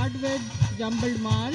start with jumbled march.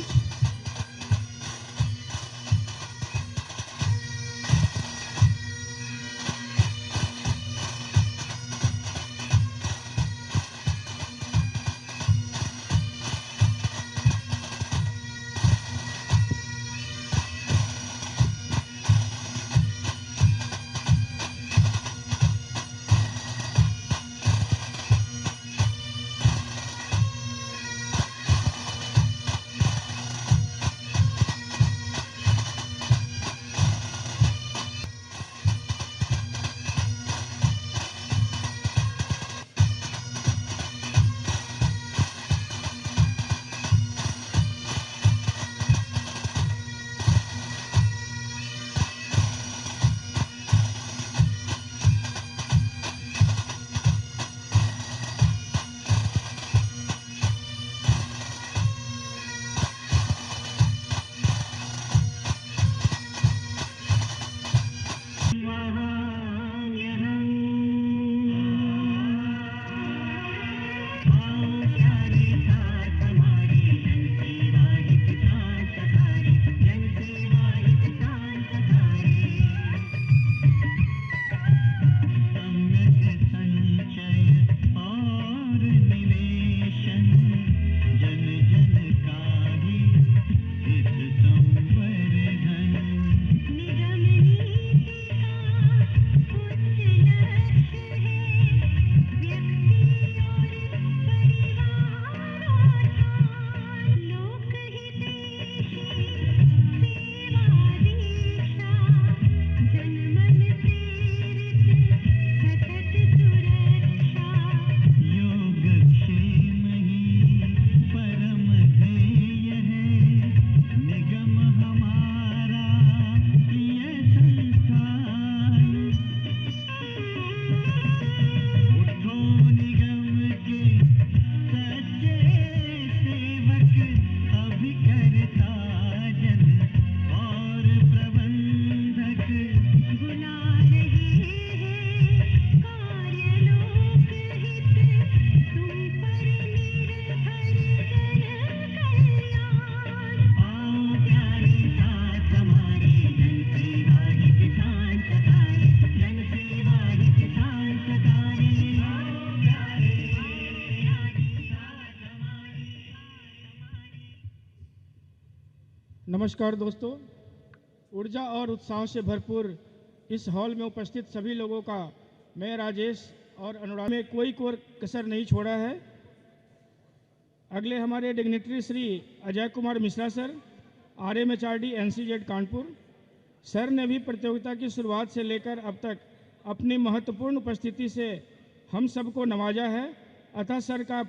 नमस्कार दोस्तों, ऊर्जा और उत्साह से भरपूर इस हॉल में उपस्थित सभी लोगों का मैं राजेश और अनुराग में कोई कसर नहीं छोड़ा है। अगले हमारे dignitary Shri Ajay Kumar Mishra sir, RMHRD NCZ Kanpur sir ने भी प्रतियोगिता की शुरुआत से लेकर अब तक अपनी महत्वपूर्ण उपस्थिति से हम सबको नवाजा है। अतः सर का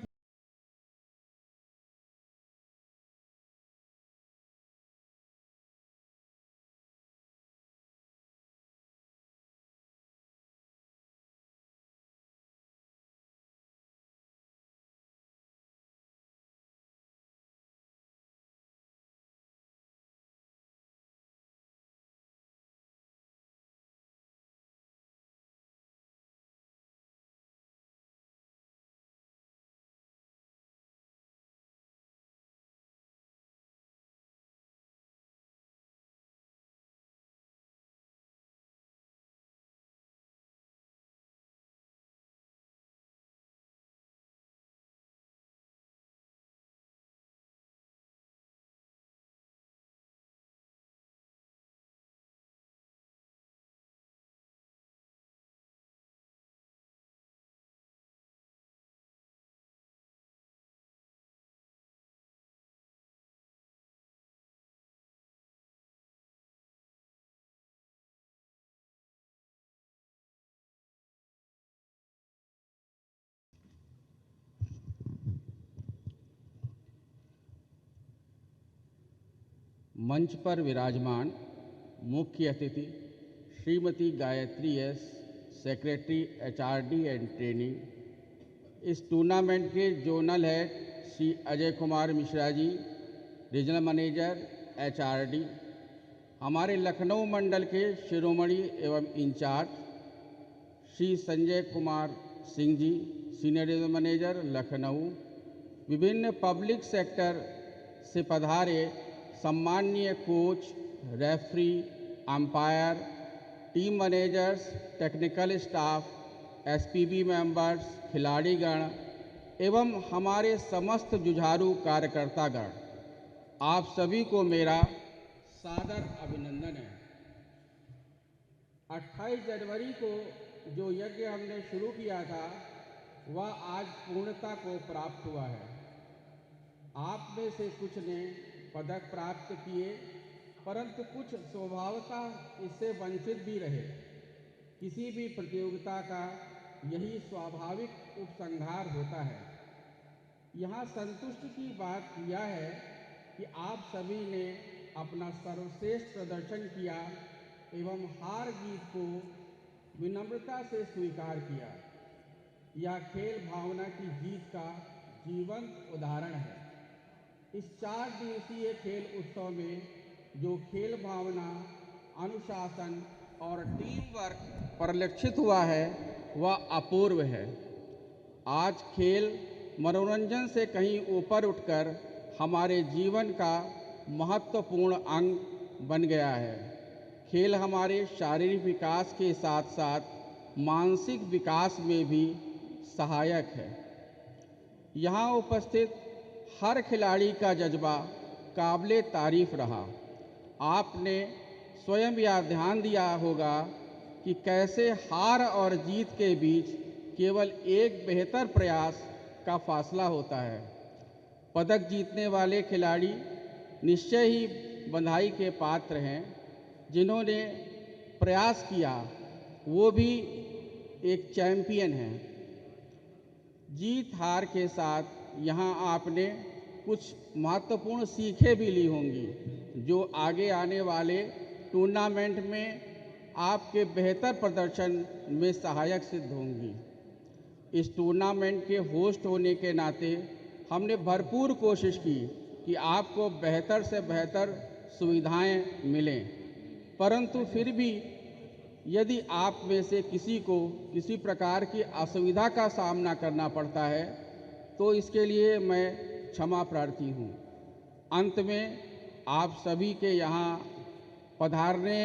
मंच पर विराजमान मुख्य अतिथि Shrimati Gayatri S, secretary HRD and training, इस टूर्नामेंट के zonal head Shri Ajay Kumar Mishra ji, regional manager HRD, हमारे लखनऊ मंडल के शिरोमणि एवं incharge Shri Sanjay Kumar Singh ji, senior regional manager Lucknow, विभिन्न पब्लिक सेक्टर से पधारे सम्माननीय coach, referee, umpire, team managers, technical staff, SPB members, खिलाड़ीगण एवं हमारे समस्त जुझारू कार्यकर्तागण, आप सभी को मेरा सादर अभिनंदन है। 28 जनवरी को जो यज्ञ हमने शुरू किया था वह आज पूर्णता को प्राप्त हुआ है। आप में से कुछ ने पदक प्राप्त किए, परंतु कुछ स्वभावतः इससे वंचित भी रहे। किसी भी प्रतियोगिता का यही स्वाभाविक उपसंहार होता है। यहाँ संतुष्टि की बात यह है कि आप सभी ने अपना सर्वश्रेष्ठ प्रदर्शन किया एवं हार जीत को विनम्रता से स्वीकार किया। यह खेल भावना की जीत का जीवंत उदाहरण है। इस 4 दिवसीय खेल उत्सव में जो खेल भावना, अनुशासन और टीम वर्क परिलक्षित हुआ है वह अपूर्व है। आज खेल मनोरंजन से कहीं ऊपर उठकर हमारे जीवन का महत्वपूर्ण अंग बन गया है। खेल हमारे शारीरिक विकास के साथ साथ मानसिक विकास में भी सहायक है। यहाँ उपस्थित हर खिलाड़ी का जज्बा काबिले तारीफ रहा। आपने स्वयं यह ध्यान दिया होगा कि कैसे हार और जीत के बीच केवल एक बेहतर प्रयास का फासला होता है। पदक जीतने वाले खिलाड़ी निश्चय ही बधाई के पात्र हैं। जिन्होंने प्रयास किया वो भी एक चैंपियन है। जीत हार के साथ यहाँ आपने कुछ महत्वपूर्ण सीखें भी ली होंगी जो आगे आने वाले टूर्नामेंट में आपके बेहतर प्रदर्शन में सहायक सिद्ध होंगी। इस टूर्नामेंट के होस्ट होने के नाते हमने भरपूर कोशिश की कि आपको बेहतर से बेहतर सुविधाएं मिलें, परंतु फिर भी यदि आप में से किसी को किसी प्रकार की असुविधा का सामना करना पड़ता है तो इसके लिए मैं क्षमा प्रार्थी हूँ। अंत में आप सभी के यहाँ पधारने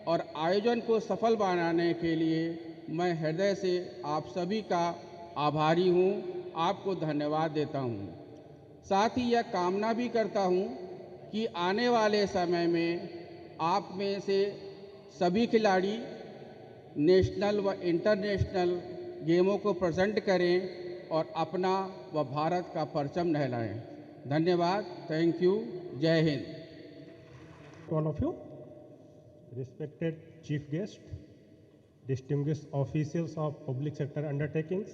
और आयोजन को सफल बनाने के लिए मैं हृदय से आप सभी का आभारी हूँ, आपको धन्यवाद देता हूँ। साथ ही यह कामना भी करता हूँ कि आने वाले समय में आप में से सभी खिलाड़ी नेशनल व इंटरनेशनल गेमों को प्रेजेंट करें और अपना व भारत का परचम लहराएं। धन्यवाद। Thank you. जय Hind. All of you, respected chief guest, distinguished officials of public sector undertakings,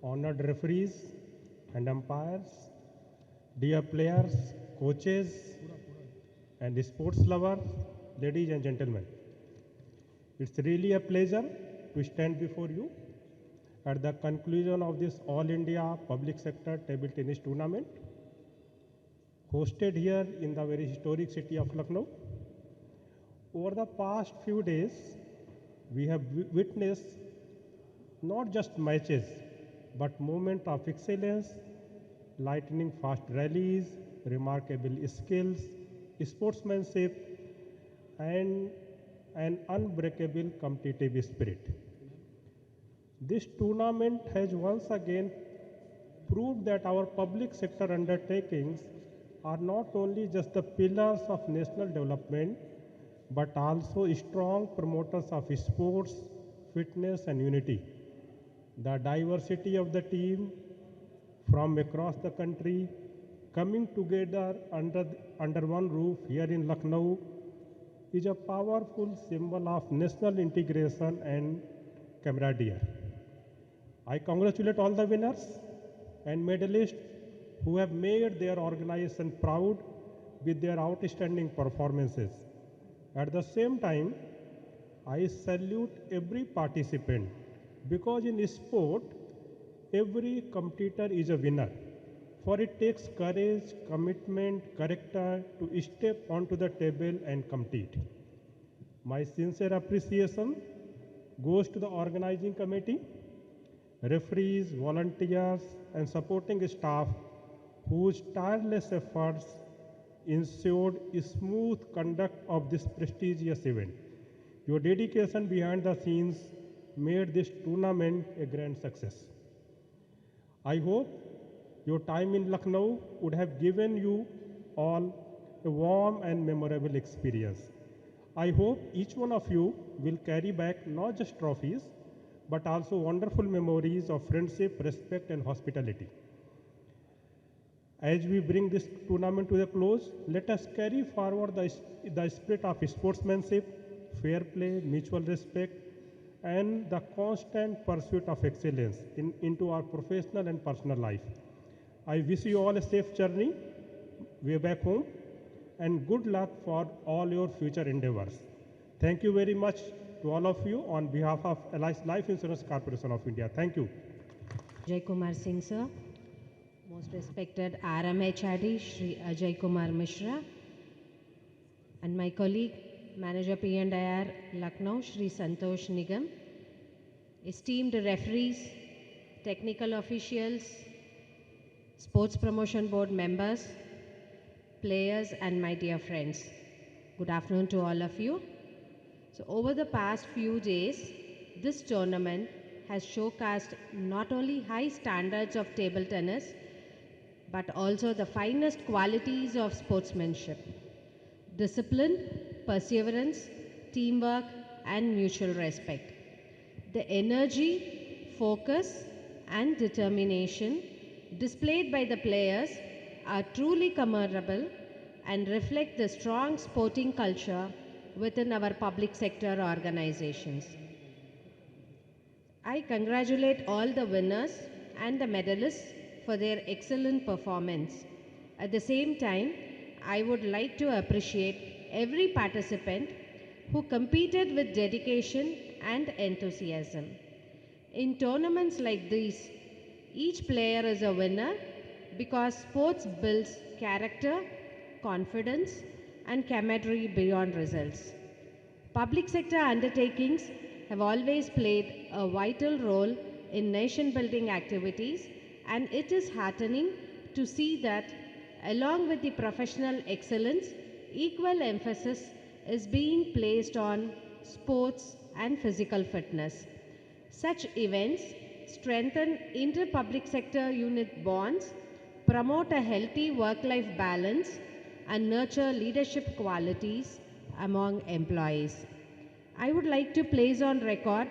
honored referees and umpires, dear players, coaches, and sports lovers, ladies and gentlemen. It's really a pleasure to stand before you at the conclusion of this All India Public Sector Table Tennis Tournament, hosted here in the very historic city of Lucknow. Over the past few days, we have witnessed not just matches, but moments of excellence, lightning fast rallies, remarkable skills, sportsmanship, and an unbreakable competitive spirit. This tournament has once again proved that our public sector undertakings are not only just the pillars of national development, but also strong promoters of sports, fitness, and unity. The diversity of the team from across the country coming together under one roof here in Lucknow is a powerful symbol of national integration and camaraderie. I congratulate all the winners and medalists who have made their organization proud with their outstanding performances. At the same time, I salute every participant because in sport, every competitor is a winner. For it takes courage, commitment, character to step onto the table and compete. My sincere appreciation goes to the organizing committee, referees, volunteers, and supporting staff whose tireless efforts ensured a smooth conduct of this prestigious event. Your dedication behind the scenes made this tournament a grand success. I hope your time in Lucknow would have given you all a warm and memorable experience. I hope each one of you will carry back not just trophies, but also wonderful memories of friendship, respect, and hospitality. As we bring this tournament to a close, let us carry forward the spirit of sportsmanship, fair play, mutual respect, and the constant pursuit of excellence into our professional and personal life. I wish you all a safe journey way back home and good luck for all your future endeavors. Thank you very much to all of you on behalf of LIC Life Insurance Corporation of India. Thank you. Ajay Kumar Singh sir, most respected RMHRD Shri Ajay Kumar Mishra, and my colleague Manager P&IR Lucknow Shri Santosh Nigam, esteemed referees, technical officials, Sports Promotion Board members, players, and my dear friends. Good afternoon to all of you. So over the past few days, this tournament has showcased not only high standards of table tennis, but also the finest qualities of sportsmanship: discipline, perseverance, teamwork, and mutual respect. The energy, focus, and determination displayed by the players are truly commendable and reflect the strong sporting culture within our public sector organizations. I congratulate all the winners and the medalists for their excellent performance. At the same time, I would like to appreciate every participant who competed with dedication and enthusiasm. In tournaments like these, each player is a winner because sports builds character, confidence, and camaraderie beyond results. Public sector undertakings have always played a vital role in nation building activities, and it is heartening to see that, along with the professional excellence, equal emphasis is being placed on sports and physical fitness. Such events strengthen inter-public sector unit bonds, promote a healthy work-life balance, and nurture leadership qualities among employees. I would like to place on record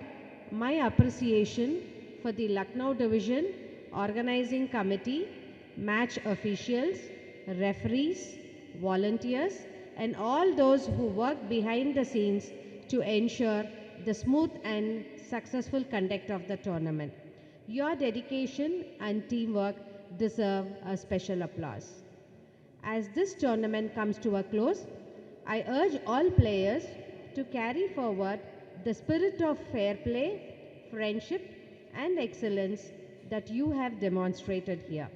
my appreciation for the Lucknow Division Organizing Committee, match officials, referees, volunteers, and all those who work behind the scenes to ensure the smooth and successful conduct of the tournament. Your dedication and teamwork deserve a special applause. As this tournament comes to a close, I urge all players to carry forward the spirit of fair play, friendship, and excellence that you have demonstrated here.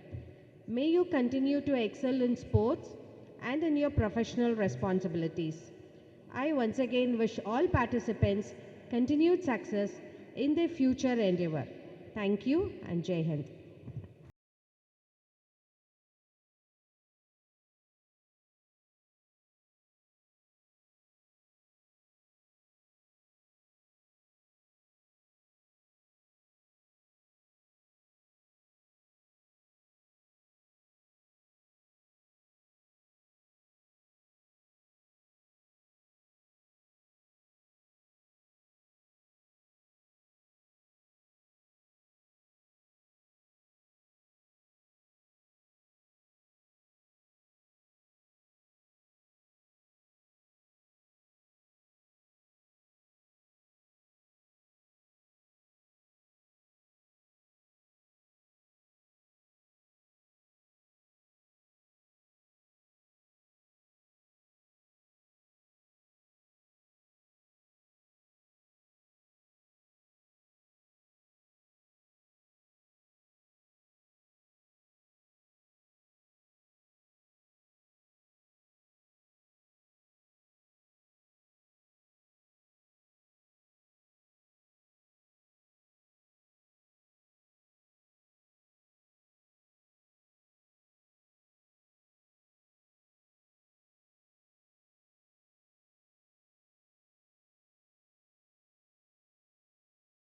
May you continue to excel in sports and in your professional responsibilities. I once again wish all participants continued success in their future endeavor. Thank you and Jai Hind.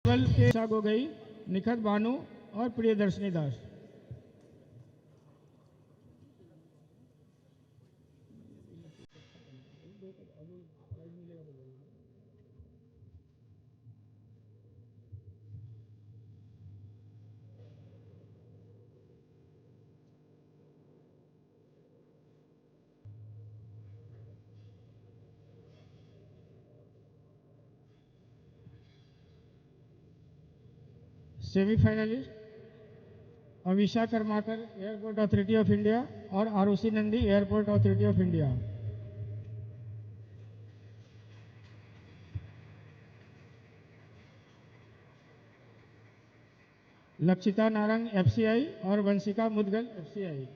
केवल के गोगई, निखत भानु और Priyadarshini Das. Semifinalist Avisha Karmakar, airport authority of India, और Arushi Nandi, airport authority of India. Lakshita Narang, FCI, और Vanshika Mudgal, FCI.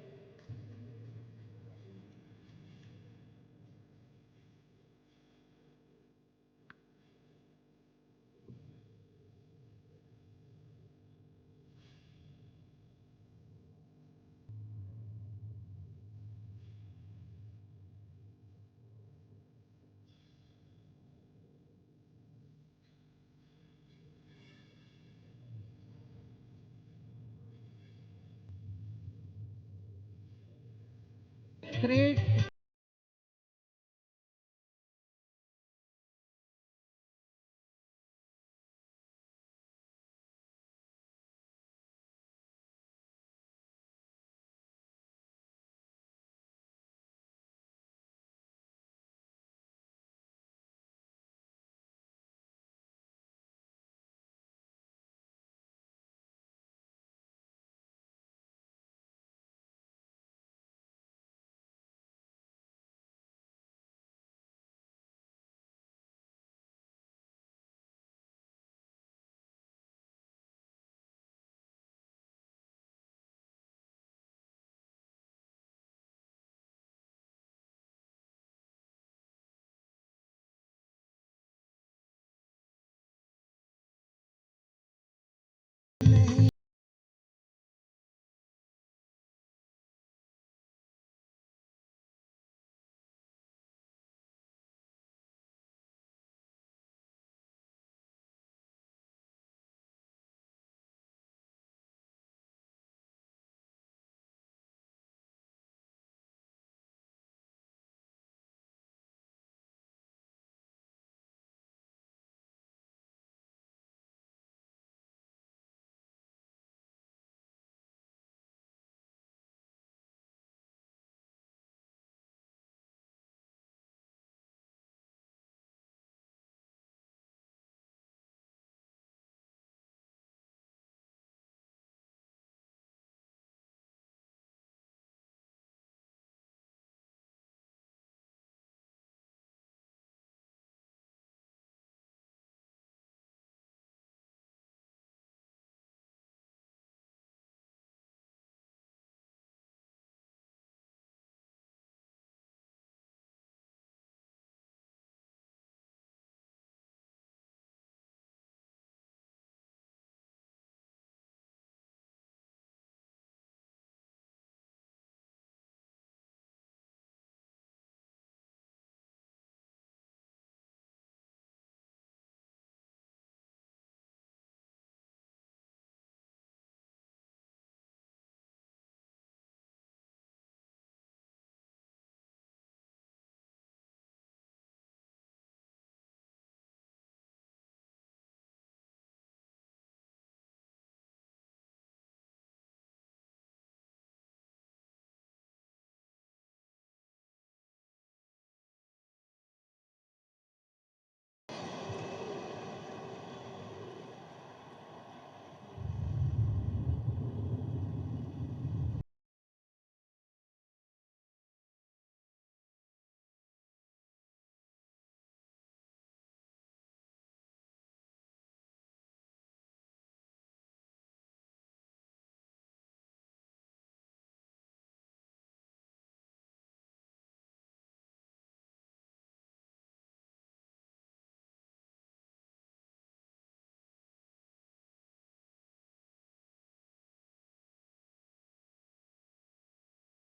Great.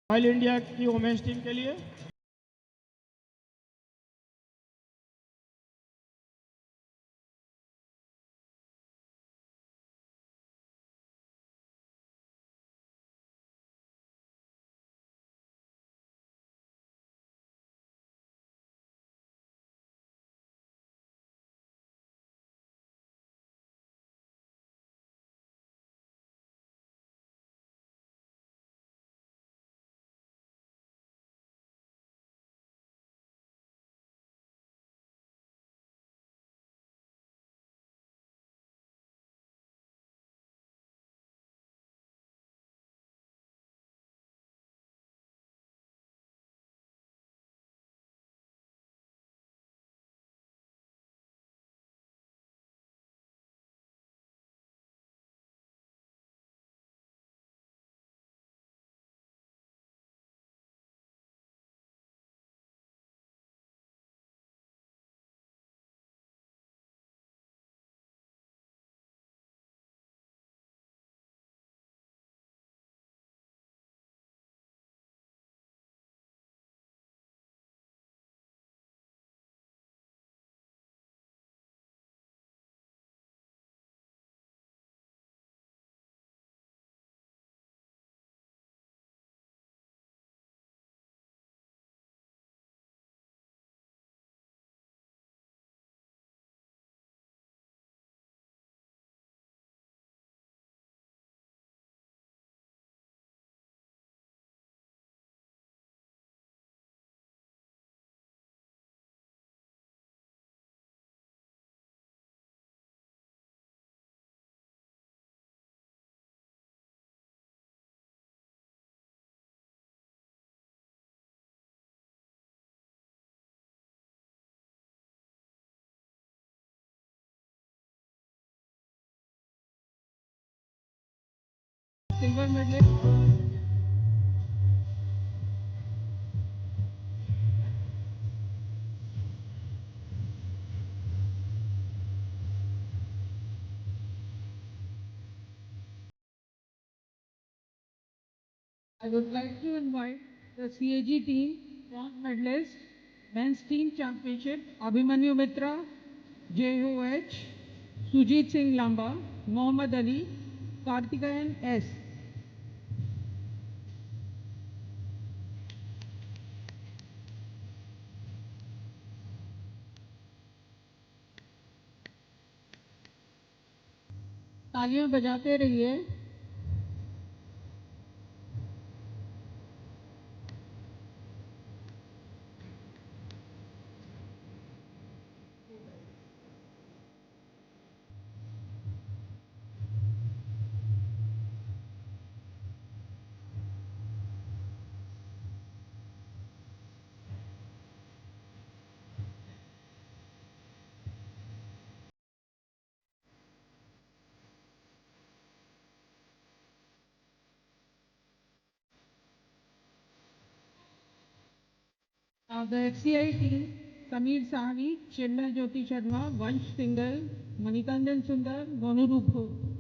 Oil India की women's team के लिए silver medalist. I would like to invite the CAG team, bronze medalist, men's team championship, Abhimanyu Mitra, JOH, Sujit Singh Lamba, Mohammad Ali, Kartikeyan S. तालियां बजाते रहिए. Now the FCI team, Samir Sahni, Chenna Jyoti Sharma, Vansh Singhal, Manikandan Sundar, Monu Rupho.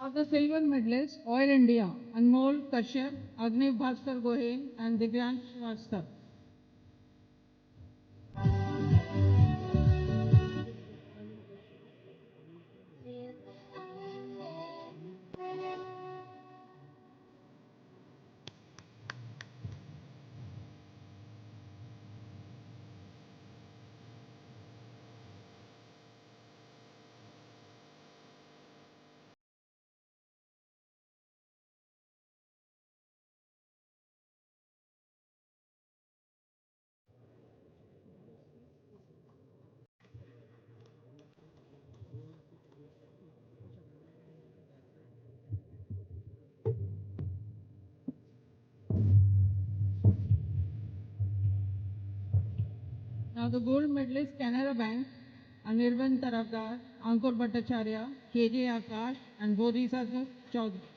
Now the silver medalists, Oil India, Anmol Kashyap, Agniv Bhaskar Gohel, and Divyansh Shrivastava. Now the gold medalist, Canara Bank, Anirban Tarafdar, Ankur Bhattacharya, KJ Akash, and Bodhisattva Chaudhary.